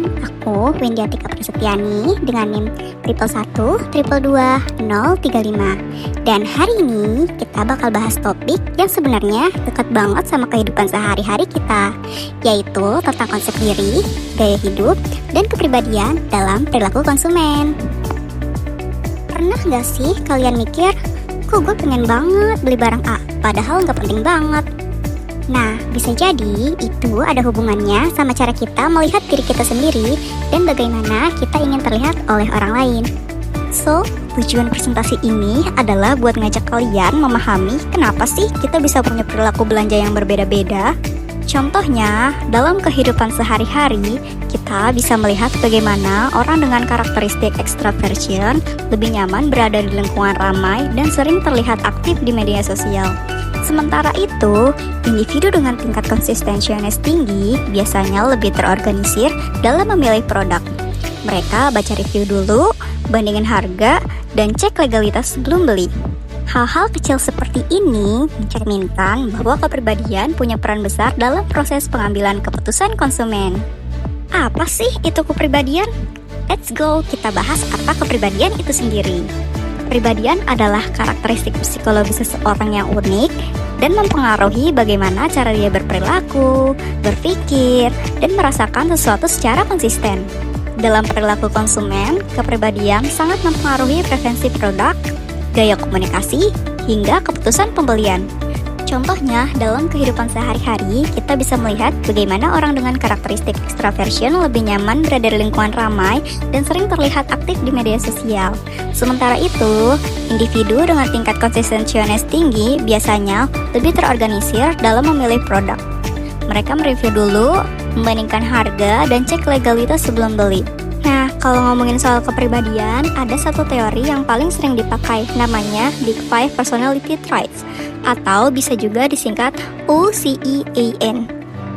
teman-teman, aku Windy Atika Prasetyani dengan NIM 111222035. Dan hari ini kita bakal bahas topik yang sebenarnya dekat banget sama kehidupan sehari-hari kita, yaitu tentang konsep diri, gaya hidup, dan kepribadian dalam perilaku konsumen. Pernah gak sih kalian mikir, kok gue pengen banget beli barang A, padahal gak penting banget? Nah, bisa jadi itu ada hubungannya sama cara kita melihat diri kita sendiri dan bagaimana kita ingin terlihat oleh orang lain. So, tujuan presentasi ini adalah buat ngajak kalian memahami kenapa sih kita bisa punya perilaku belanja yang berbeda-beda. Contohnya, dalam kehidupan sehari-hari, kita bisa melihat bagaimana orang dengan karakteristik extraversion lebih nyaman berada di lingkungan ramai dan sering terlihat aktif di media sosial. Sementara itu, individu dengan tingkat konsistensianis tinggi biasanya lebih terorganisir dalam memilih produk. Mereka baca review dulu, bandingin harga, dan cek legalitas sebelum beli. Hal-hal kecil seperti ini mencerminkan bahwa kepribadian punya peran besar dalam proses pengambilan keputusan konsumen. Apa sih itu kepribadian? Let's go, kita bahas apa kepribadian itu sendiri. Kepribadian adalah karakteristik psikologis seseorang yang unik dan mempengaruhi bagaimana cara dia berperilaku, berpikir, dan merasakan sesuatu secara konsisten. Dalam perilaku konsumen, kepribadian sangat mempengaruhi preferensi produk, gaya komunikasi, hingga keputusan pembelian. Contohnya, dalam kehidupan sehari-hari, kita bisa melihat bagaimana orang dengan karakteristik extraversion lebih nyaman berada di lingkungan ramai dan sering terlihat aktif di media sosial. Sementara itu, individu dengan tingkat konsistensianis tinggi biasanya lebih terorganisir dalam memilih produk. Mereka mereview dulu, membandingkan harga, dan cek legalitas sebelum beli. Nah, kalau ngomongin soal kepribadian, ada satu teori yang paling sering dipakai, namanya Big Five Personality Traits, atau bisa juga disingkat UCEAN.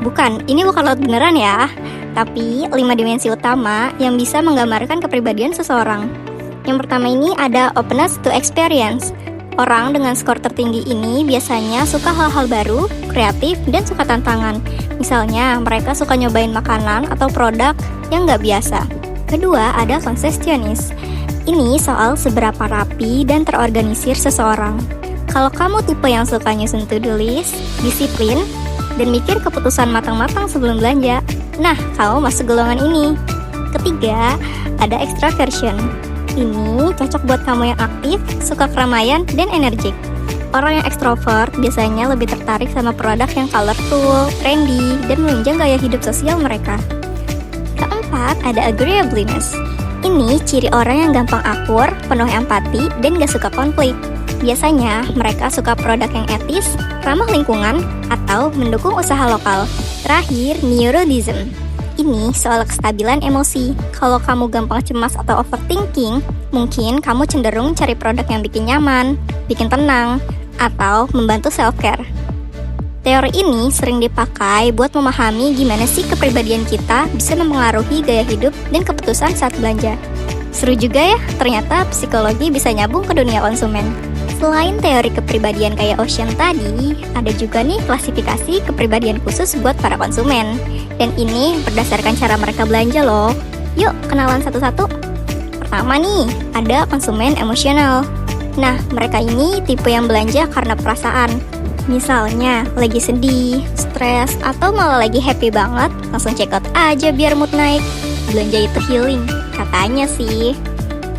Bukan, ini bukan laut beneran ya, tapi 5 dimensi utama yang bisa menggambarkan kepribadian seseorang. Yang pertama ini ada openness to experience. Orang dengan skor tertinggi ini biasanya suka hal-hal baru, kreatif, dan suka tantangan. Misalnya, mereka suka nyobain makanan atau produk yang nggak biasa. Kedua, ada conscientiousness. Ini soal seberapa rapi dan terorganisir seseorang. Kalau kamu tipe yang suka nyusun to-do list, disiplin, dan mikir keputusan matang-matang sebelum belanja, nah, kamu masuk golongan ini. Ketiga, ada extraversion. Ini cocok buat kamu yang aktif, suka keramaian, dan energik. Orang yang ekstrovert biasanya lebih tertarik sama produk yang colorful, trendy, dan menunjang gaya hidup sosial mereka. Keempat, ada agreeableness. Ini ciri orang yang gampang akur, penuh empati, dan gak suka konflik. Biasanya, mereka suka produk yang etis, ramah lingkungan, atau mendukung usaha lokal. Terakhir, neuroticism. Ini soal kestabilan emosi. Kalau kamu gampang cemas atau overthinking, mungkin kamu cenderung cari produk yang bikin nyaman, bikin tenang, atau membantu self-care. Teori ini sering dipakai buat memahami gimana sih kepribadian kita bisa mempengaruhi gaya hidup dan keputusan saat belanja. Seru juga ya, ternyata psikologi bisa nyambung ke dunia konsumen. Selain teori kepribadian kayak Ocean tadi, ada juga nih klasifikasi kepribadian khusus buat para konsumen. Dan ini berdasarkan cara mereka belanja loh. Yuk, kenalan satu-satu. Pertama nih, ada konsumen emosional. Nah, mereka ini tipe yang belanja karena perasaan. Misalnya, lagi sedih, stres, atau malah lagi happy banget, langsung check out aja biar mood naik. Belanja itu healing, katanya sih.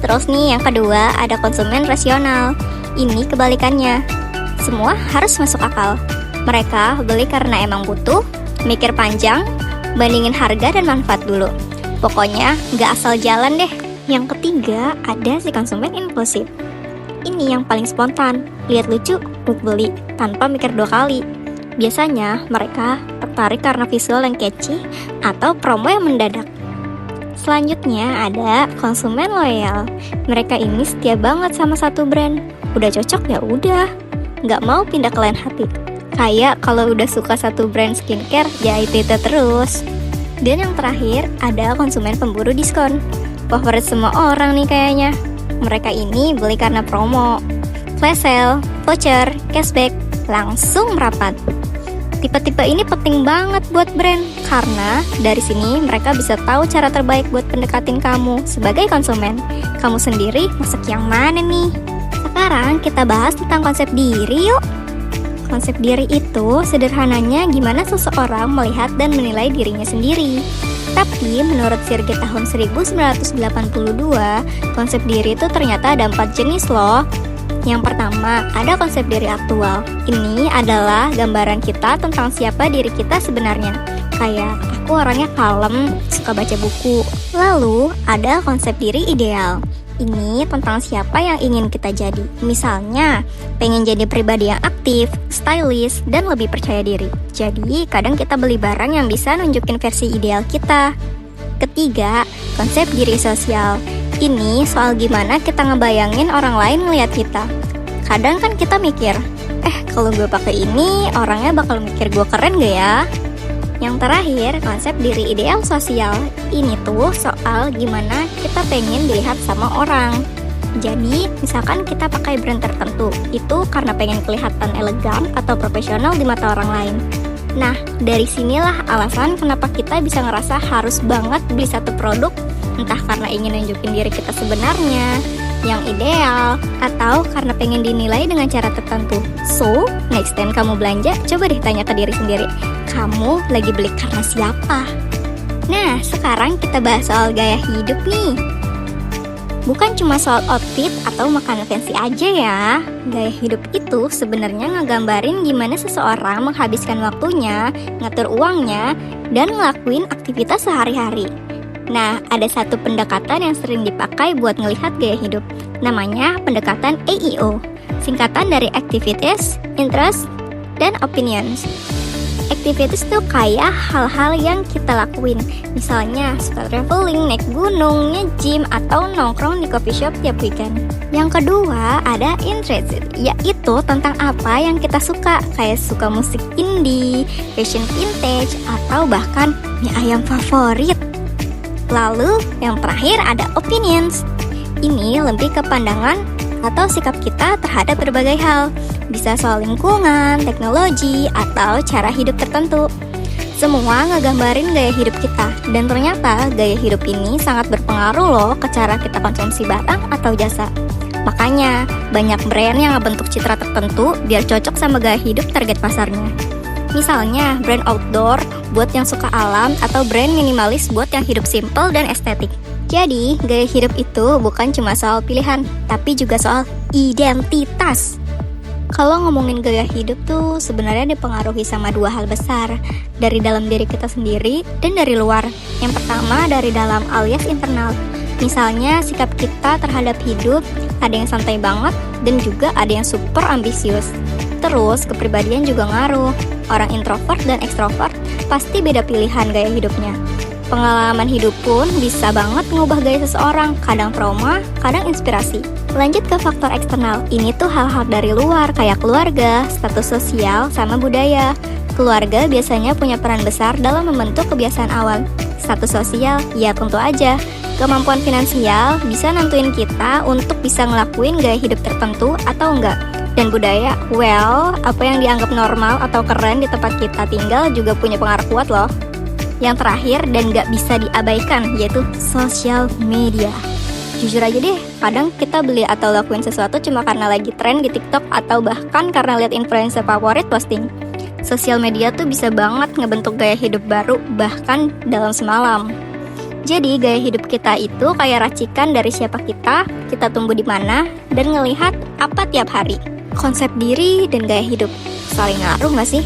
Terus nih, yang kedua, ada konsumen rasional. Ini kebalikannya. Semua harus masuk akal. Mereka beli karena emang butuh, mikir panjang, bandingin harga dan manfaat dulu. Pokoknya, nggak asal jalan deh. Yang ketiga, ada si konsumen impulsif. Ini yang paling spontan, lihat lucu, beli, tanpa mikir 2 kali. Biasanya mereka tertarik karena visual yang catchy atau promo yang mendadak. Selanjutnya ada konsumen loyal. Mereka ini setia banget sama satu brand. Udah cocok ya udah, nggak mau pindah ke lain hati. Kayak kalau udah suka satu brand skincare, ya itu terus. Dan yang terakhir ada konsumen pemburu diskon. Favorit semua orang nih kayaknya. Mereka ini beli karena promo, flash sale, voucher, cashback, langsung merapat. Tipe-tipe ini penting banget buat brand, karena dari sini mereka bisa tahu cara terbaik buat pendekatin kamu sebagai konsumen. Kamu sendiri masuk yang mana nih? Sekarang kita bahas tentang konsep diri yuk. Konsep diri itu sederhananya gimana seseorang melihat dan menilai dirinya sendiri. Tapi menurut Sirge tahun 1982, konsep diri itu ternyata ada 4 jenis loh. Yang pertama, ada konsep diri aktual. Ini adalah gambaran kita tentang siapa diri kita sebenarnya. Kayak, aku orangnya kalem, suka baca buku. Lalu, ada konsep diri ideal. Ini tentang siapa yang ingin kita jadi. Misalnya, pengen jadi pribadi yang aktif, stylish, dan lebih percaya diri. Jadi, kadang kita beli barang yang bisa nunjukin versi ideal kita. Ketiga, konsep diri sosial. Ini soal gimana kita ngebayangin orang lain ngeliat kita. Kadang kan kita mikir, kalau gue pakai ini, orangnya bakal mikir gue keren gak ya? Yang terakhir, konsep diri ideal sosial. Ini tuh soal gimana kita pengen dilihat sama orang. Jadi, misalkan kita pakai brand tertentu, itu karena pengen kelihatan elegan atau profesional di mata orang lain. Nah, dari sinilah alasan kenapa kita bisa ngerasa harus banget beli satu produk, entah karena ingin nunjukin diri kita sebenarnya, yang ideal, atau karena pengen dinilai dengan cara tertentu. So, next time kamu belanja, coba deh tanya ke diri sendiri, kamu lagi beli karena siapa? Nah, sekarang kita bahas soal gaya hidup nih. Bukan cuma soal outfit atau makanan fancy aja ya. Gaya hidup itu sebenarnya ngegambarin gimana seseorang menghabiskan waktunya, ngatur uangnya, dan ngelakuin aktivitas sehari-hari. Nah, ada satu pendekatan yang sering dipakai buat ngelihat gaya hidup. Namanya pendekatan AEO, singkatan dari Activities, Interests, dan Opinions. Activities tuh kayak hal-hal yang kita lakuin. Misalnya, suka traveling, naik gunung, nge-gym, atau nongkrong di coffee shop tiap weekend. Yang kedua, ada Interests, yaitu tentang apa yang kita suka. Kayak suka musik indie, fashion vintage, atau bahkan mie ayam favorit. Lalu, yang terakhir ada Opinions. Ini lebih ke pandangan atau sikap kita terhadap berbagai hal. Bisa soal lingkungan, teknologi, atau cara hidup tertentu. Semua ngegambarin gaya hidup kita. Dan ternyata gaya hidup ini sangat berpengaruh loh ke cara kita konsumsi barang atau jasa. Makanya, banyak brand yang ngebentuk citra tertentu biar cocok sama gaya hidup target pasarnya. Misalnya, brand outdoor buat yang suka alam atau brand minimalis buat yang hidup simple dan estetik. Jadi, gaya hidup itu bukan cuma soal pilihan, tapi juga soal identitas. Kalau ngomongin gaya hidup tuh sebenarnya dipengaruhi sama dua hal besar, dari dalam diri kita sendiri dan dari luar. Yang pertama dari dalam alias internal. Misalnya sikap kita terhadap hidup, ada yang santai banget dan juga ada yang super ambisius. Terus kepribadian juga ngaruh. Orang introvert dan ekstrovert pasti beda pilihan gaya hidupnya. Pengalaman hidup pun bisa banget ngubah gaya seseorang, kadang trauma, kadang inspirasi. Lanjut ke faktor eksternal, ini tuh hal-hal dari luar kayak keluarga, status sosial, sama budaya. Keluarga biasanya punya peran besar dalam membentuk kebiasaan awal. Status sosial, ya tentu aja. Kemampuan finansial bisa nentuin kita untuk bisa ngelakuin gaya hidup tertentu atau enggak. Dan budaya, well, apa yang dianggap normal atau keren di tempat kita tinggal juga punya pengaruh kuat loh. Yang terakhir dan gak bisa diabaikan yaitu sosial media. Jujur aja deh, kadang kita beli atau lakuin sesuatu cuma karena lagi tren di TikTok atau bahkan karena lihat influencer favorit posting. Sosial media tuh bisa banget ngebentuk gaya hidup baru bahkan dalam semalam. Jadi gaya hidup kita itu kayak racikan dari siapa kita tumbuh di mana, dan ngelihat apa tiap hari. Konsep diri dan gaya hidup saling ngaruh gak sih?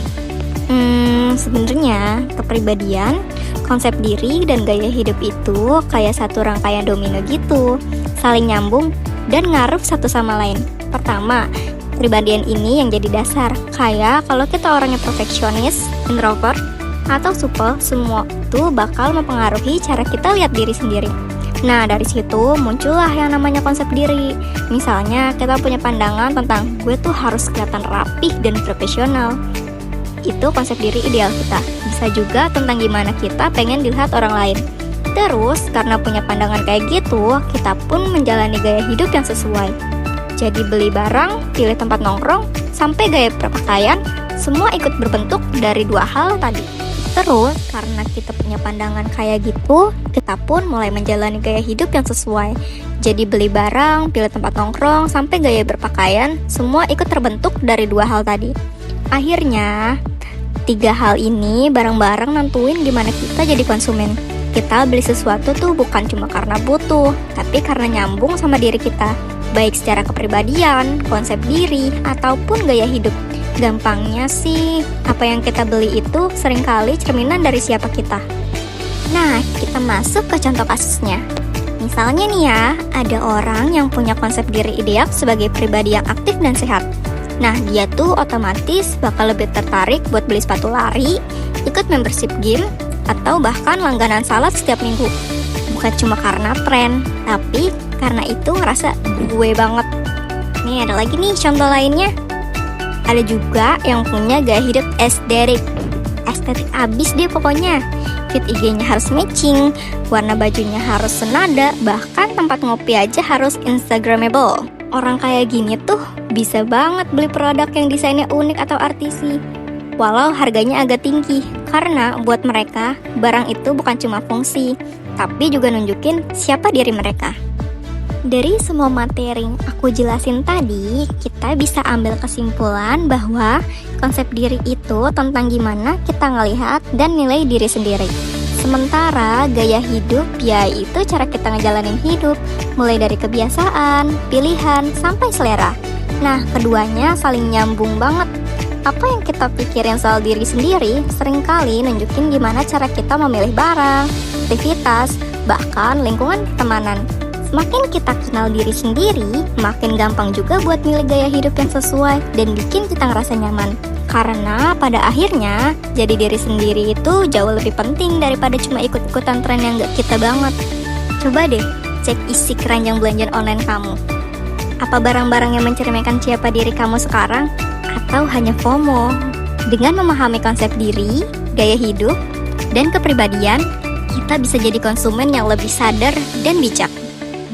Sebenarnya kepribadian, konsep diri dan gaya hidup itu kayak satu rangkaian domino gitu, saling nyambung dan ngaruh satu sama lain. Pertama, kepribadian ini yang jadi dasar. Kayak kalau kita orangnya perfeksionis, introvert, atau supel, semua itu bakal mempengaruhi cara kita lihat diri sendiri. Nah, dari situ muncullah yang namanya konsep diri. Misalnya, kita punya pandangan tentang gue tuh harus kelihatan rapih dan profesional. Itu konsep diri ideal kita. Bisa juga tentang gimana kita pengen dilihat orang lain. Terus, karena punya pandangan kayak gitu, kita pun menjalani gaya hidup yang sesuai. Jadi beli barang, pilih tempat nongkrong, sampai gaya berpakaian, semua ikut berbentuk dari dua hal tadi. Terus, karena kita punya pandangan kayak gitu, kita pun mulai menjalani gaya hidup yang sesuai. Jadi beli barang, pilih tempat nongkrong, sampai gaya berpakaian, semua ikut terbentuk dari dua hal tadi. Akhirnya, tiga hal ini bareng-bareng nentuin gimana kita jadi konsumen. Kita beli sesuatu tuh bukan cuma karena butuh, tapi karena nyambung sama diri kita, baik secara kepribadian, konsep diri, ataupun gaya hidup. Gampangnya sih, apa yang kita beli itu seringkali cerminan dari siapa kita. Nah, kita masuk ke contoh kasusnya. Misalnya nih ya, ada orang yang punya konsep diri ideal sebagai pribadi yang aktif dan sehat. Nah, dia tuh otomatis bakal lebih tertarik buat beli sepatu lari, ikut membership gym, atau bahkan langganan salad setiap minggu. Bukan cuma karena tren, tapi karena itu ngerasa gue banget. Nih ada lagi nih contoh lainnya. Ada juga yang punya gaya hidup estetik abis deh pokoknya. Fit IG-nya harus matching, warna bajunya harus senada, bahkan tempat ngopi aja harus instagramable. Orang kayak gini tuh bisa banget beli produk yang desainnya unik atau artisy, walau harganya agak tinggi. Karena buat mereka, barang itu bukan cuma fungsi, tapi juga nunjukin siapa diri mereka. Dari semua materi yang aku jelasin tadi, kita bisa ambil kesimpulan bahwa konsep diri itu tentang gimana kita ngelihat dan nilai diri sendiri. Sementara gaya hidup ya itu cara kita ngejalanin hidup, mulai dari kebiasaan, pilihan, sampai selera. Nah, keduanya saling nyambung banget. Apa yang kita pikirin soal diri sendiri seringkali nunjukin gimana cara kita memilih barang, aktivitas, bahkan lingkungan pertemanan. Semakin kita kenal diri sendiri, makin gampang juga buat milih gaya hidup yang sesuai dan bikin kita ngerasa nyaman. Karena pada akhirnya, jadi diri sendiri itu jauh lebih penting daripada cuma ikut-ikutan tren yang gak kita banget. Coba deh, cek isi keranjang belanjaan online kamu. Apa barang-barang yang mencerminkan siapa diri kamu sekarang? Atau hanya FOMO? Dengan memahami konsep diri, gaya hidup, dan kepribadian, kita bisa jadi konsumen yang lebih sadar dan bijak.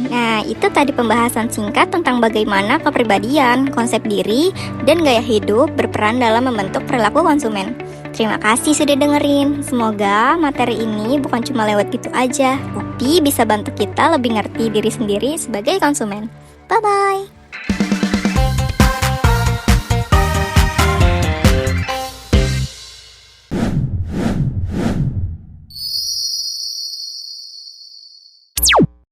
Nah, itu tadi pembahasan singkat tentang bagaimana kepribadian, konsep diri, dan gaya hidup berperan dalam membentuk perilaku konsumen. Terima kasih sudah dengerin. Semoga materi ini bukan cuma lewat gitu aja, tapi bisa bantu kita lebih ngerti diri sendiri sebagai konsumen. Bye-bye!